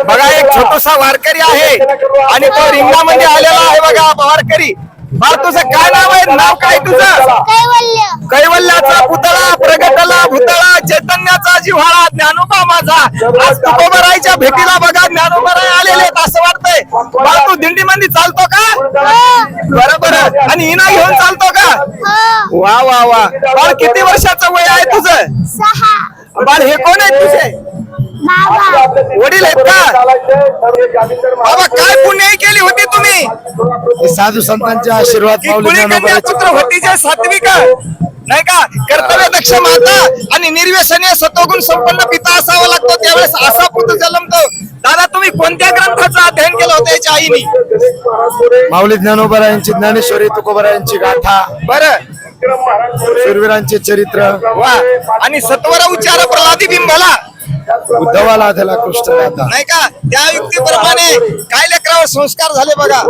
बघा एक छोटासा वारकरी आहे आणि तो रिंगणामध्ये आलेला आहे बघा वारकरी. बाळ तुझं काय नाव आहे? नाव काय तुझं? कैवल्याचा पुतळा प्रगटला भूतळा चैतन्याचा जिव्हाळा ज्ञानोबा माझा. आज तुकोबराईच्या भेटीला बघा ज्ञानोबराय आलेले आहेत असं वाटतंय. बाळ तू दिंडी मध्ये चालतो का? बरोबर. आणि इना घेऊन चालतो का? वा वा वा. बाळ किती वर्षाचं वय आहे तुझं? 6. बाळ हे कोण आहे तुझे? वडील आहेत का? बाबा काय पुण्य केली होती तुम्ही? साधू संतांच्या आशीर्वाद पुत्र होती जे सात्विक नाही का कर्तव्य दक्ष माता आणि निर्व्यसनीय सत्वगुण संपन्न पिता असावा लागतो त्यावेळेस असा पुत्र जन्मतो. दादा तुम्ही कोणत्या ग्रंथाचं अध्ययन केलं होतं याच्या आईनी? माऊली ज्ञानोबरायांची ज्ञानेश्वरी तुकोबरायांची गाथा बरं शूरवीरांचे चरित्र वा. आणि सत्वर उच्चार प्रल्हादी बिंबला उद्धवाला त्याला कृष्ण गाथा नाही का त्या युक्तीप्रमाणे काय लेकरावर संस्कार झाले बघा.